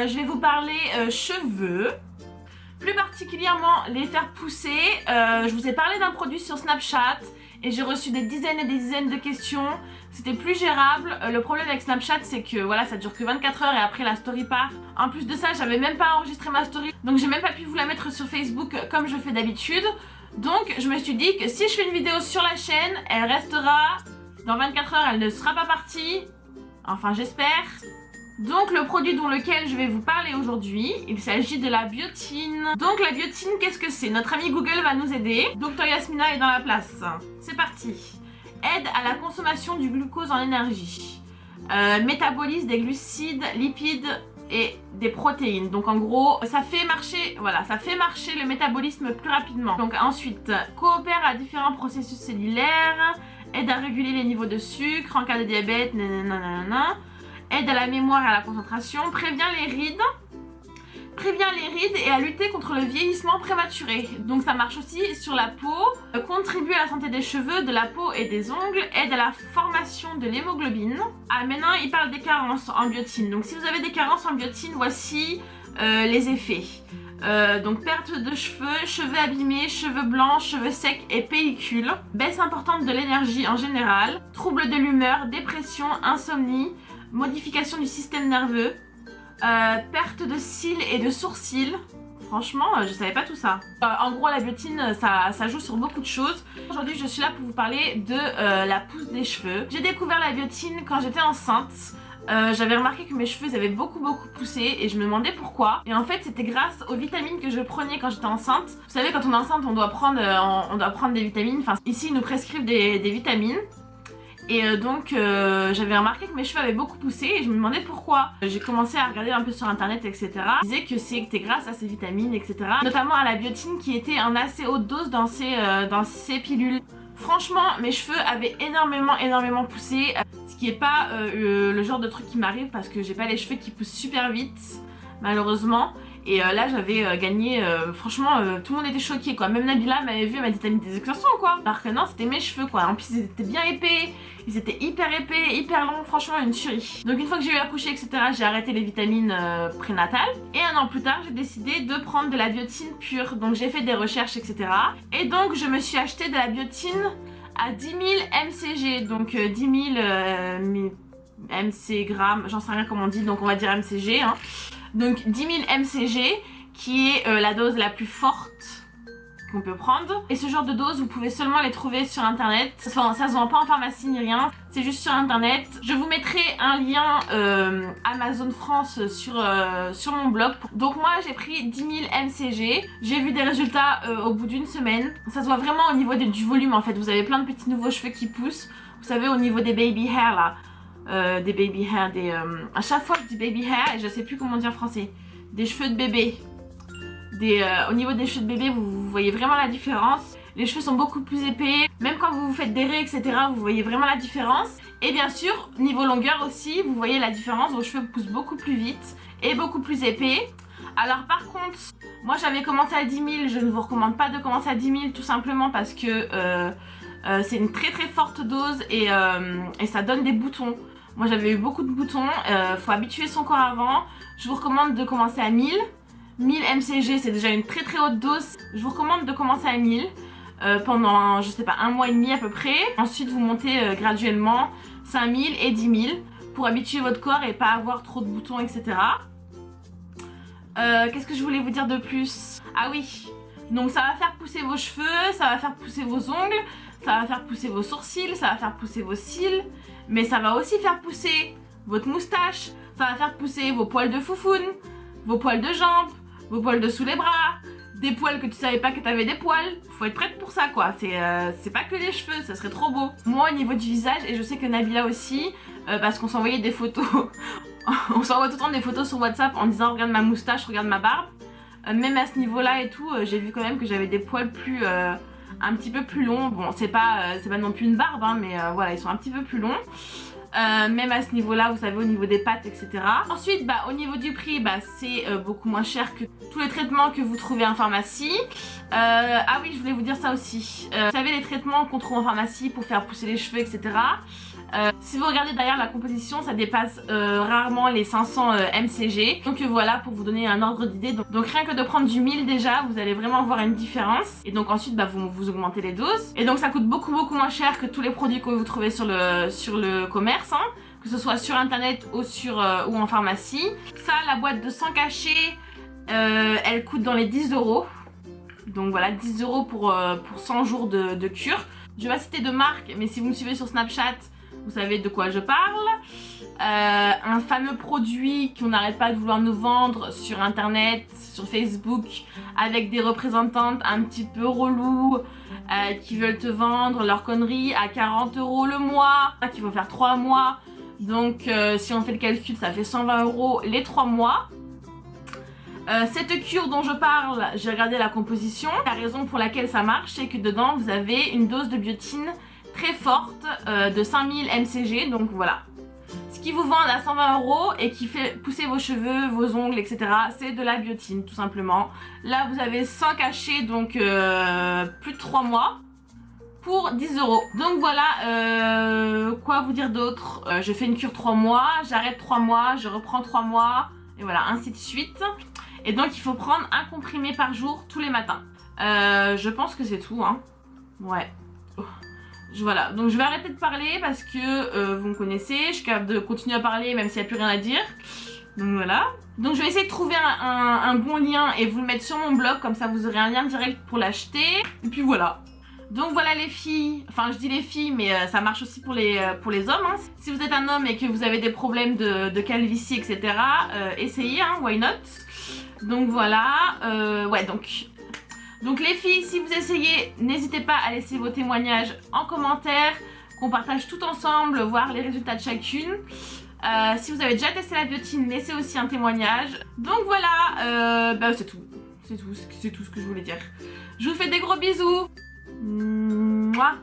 je vais vous parler cheveux, plus particulièrement les faire pousser. Je vous ai parlé d'un produit sur Snapchat et j'ai reçu des dizaines et des dizaines de questions. C'était plus gérable. Le problème avec Snapchat, c'est que voilà, ça dure que 24 heures et après la story part. En plus de ça, j'avais même pas enregistré ma story, donc j'ai même pas pu vous la mettre sur Facebook comme je fais d'habitude. Donc je me suis dit que si je fais une vidéo sur la chaîne, elle restera dans 24 heures, elle ne sera pas partie. Enfin, j'espère. Donc le produit dont lequel je vais vous parler aujourd'hui, il s'agit de la biotine. Donc la biotine, qu'est-ce que c'est? Notre ami Google va nous aider. Dr Yasmina est dans la place. C'est parti. Aide à la consommation du glucose en énergie. Métabolise des glucides, lipides et des protéines. Donc en gros, ça fait marcher, voilà, ça fait marcher le métabolisme plus rapidement. Donc ensuite, coopère à différents processus cellulaires, aide à réguler les niveaux de sucre en cas de diabète, nanana. Aide à la mémoire et à la concentration, prévient les rides et à lutter contre le vieillissement prématuré. Donc ça marche aussi sur la peau, contribue à la santé des cheveux, de la peau et des ongles, aide à la formation de l'hémoglobine. Ah, maintenant il parle des carences en biotine. Donc si vous avez des carences en biotine, voici les effets. Donc perte de cheveux, cheveux abîmés, cheveux blancs, cheveux secs et pellicules. Baisse importante de l'énergie en général, troubles de l'humeur, dépression, insomnie, modification du système nerveux, perte de cils et de sourcils. Franchement, je savais pas tout ça. En gros, la biotine, ça joue sur beaucoup de choses. Aujourd'hui, je suis là pour vous parler de la pousse des cheveux. J'ai découvert la biotine quand j'étais enceinte. J'avais remarqué que mes cheveux avaient beaucoup poussé et je me demandais pourquoi. Et en fait, c'était grâce aux vitamines que je prenais quand j'étais enceinte. Vous savez, quand on est enceinte, on doit prendre des vitamines. Enfin, ici, ils nous prescrivent des vitamines. Et donc j'avais remarqué que mes cheveux avaient beaucoup poussé et je me demandais pourquoi. J'ai commencé à regarder un peu sur internet, etc. Ils disaient que c'était grâce à ces vitamines, etc. Notamment à la biotine qui était en assez haute dose dans ces pilules. Franchement, mes cheveux avaient énormément poussé. Ce qui est pas le genre de truc qui m'arrive parce que j'ai pas les cheveux qui poussent super vite, malheureusement. Et là j'avais gagné, franchement tout le monde était choqué quoi, même Nabila m'avait vu, elle m'a dit t'as mis des extensions quoi. Alors que non, c'était mes cheveux quoi, en plus ils étaient bien épais, ils étaient hyper épais, hyper longs, franchement une tuerie. Donc une fois que j'ai eu accouché etc, j'ai arrêté les vitamines prénatales. Et un an plus tard j'ai décidé de prendre de la biotine pure, donc j'ai fait des recherches etc. Et donc je me suis acheté de la biotine à 10 000 mcg, donc 10 000 mc grammes, j'en sais rien comment on dit, donc on va dire mcg hein. Donc 10 000 mcg qui est la dose la plus forte qu'on peut prendre. Et ce genre de dose vous pouvez seulement les trouver sur internet. Enfin, ça se vend pas en pharmacie ni rien, c'est juste sur internet. Je vous mettrai un lien Amazon France sur mon blog. Donc moi j'ai pris 10 000 mcg. J'ai vu des résultats au bout d'une semaine. Ça se voit vraiment au niveau du volume en fait. Vous avez plein de petits nouveaux cheveux qui poussent. Vous savez au niveau des baby hair là. Des baby hair, à chaque fois je dis baby hair et je sais plus comment dire en français, des cheveux de bébé, au niveau des cheveux de bébé vous voyez vraiment la différence, les cheveux sont beaucoup plus épais, même quand vous vous faites des raies etc vous voyez vraiment la différence. Et bien sûr niveau longueur aussi vous voyez la différence, vos cheveux poussent beaucoup plus vite et beaucoup plus épais. Alors par contre moi j'avais commencé à 10 000, je ne vous recommande pas de commencer à 10 000 tout simplement parce que c'est une très forte dose et ça donne des boutons. Moi j'avais eu beaucoup de boutons, faut habituer son corps avant. Je vous recommande de commencer à 1000 mcg, c'est déjà une très haute dose. Je vous recommande de commencer à 1000 pendant je sais pas un mois et demi à peu près. Ensuite vous montez graduellement 5000 et 10 000 pour habituer votre corps et pas avoir trop de boutons etc. Qu'est-ce que je voulais vous dire de plus? Ah oui, donc ça va faire pousser vos cheveux, ça va faire pousser vos ongles, ça va faire pousser vos sourcils, ça va faire pousser vos cils, mais ça va aussi faire pousser votre moustache, ça va faire pousser vos poils de foufoune, vos poils de jambes, vos poils de sous les bras, des poils que tu savais pas que t'avais des poils. Faut être prête pour ça quoi, c'est pas que les cheveux, ça serait trop beau. Moi au niveau du visage, et je sais que Nabila aussi, parce qu'on s'envoyait des photos, on s'envoie tout le temps des photos sur WhatsApp en disant regarde ma moustache, regarde ma barbe. Même à ce niveau là et tout, j'ai vu quand même que j'avais des poils plus... un petit peu plus longs. Bon c'est pas non plus une barbe hein, mais voilà ils sont un petit peu plus longs. Même à ce niveau là vous savez au niveau des pattes etc. Ensuite bah, au niveau du prix bah, c'est beaucoup moins cher que tous les traitements que vous trouvez en pharmacie. Ah oui je voulais vous dire ça aussi, vous savez les traitements qu'on trouve en pharmacie pour faire pousser les cheveux etc. Si vous regardez derrière la composition, ça dépasse rarement les 500 mcg. Donc voilà, pour vous donner un ordre d'idée. Donc rien que de prendre du 1000 déjà, vous allez vraiment voir une différence. Et donc ensuite, vous augmentez les doses. Et donc ça coûte beaucoup moins cher que tous les produits que vous trouvez sur le commerce, hein, que ce soit sur internet ou, ou en pharmacie. Ça, la boîte de 100 cachets, elle coûte dans les 10 €. Donc voilà, 10 € pour 100 jours de cure. Je vais pas citer de marque, mais si vous me suivez sur Snapchat, vous savez de quoi je parle. Un fameux produit qu'on n'arrête pas de vouloir nous vendre sur internet, sur Facebook, avec des représentantes un petit peu reloues qui veulent te vendre leur connerie à 40 € le mois, qu'il faut faire 3 mois. Donc si on fait le calcul, ça fait 120 € les 3 mois. Cette cure dont je parle, j'ai regardé la composition. La raison pour laquelle ça marche, c'est que dedans vous avez une dose de biotine très forte de 5000 mcg. Donc voilà. Ce qui vous vendent à 120 € et qui fait pousser vos cheveux, vos ongles, etc. c'est de la biotine tout simplement. Là vous avez 100 cachets, donc plus de 3 mois pour 10 €. Donc voilà, quoi vous dire d'autre, je fais une cure 3 mois, j'arrête 3 mois, je reprends 3 mois et voilà, ainsi de suite. Et donc il faut prendre un comprimé par jour tous les matins. Je pense que c'est tout, hein. Ouais. Voilà, donc je vais arrêter de parler parce que vous me connaissez, je suis capable de continuer à parler même s'il n'y a plus rien à dire. Donc voilà. Donc je vais essayer de trouver un bon lien et vous le mettre sur mon blog, comme ça vous aurez un lien direct pour l'acheter. Et puis voilà. Donc voilà les filles, enfin je dis les filles mais ça marche aussi pour les hommes, hein. Si vous êtes un homme et que vous avez des problèmes de calvitie, etc. Essayez, hein, why not. Donc voilà, ouais, donc les filles, si vous essayez, n'hésitez pas à laisser vos témoignages en commentaire, qu'on partage tout ensemble, voir les résultats de chacune. Si vous avez déjà testé la biotine, laissez aussi un témoignage. Donc voilà, bah, c'est tout ce que je voulais dire. Je vous fais des gros bisous. Mouah.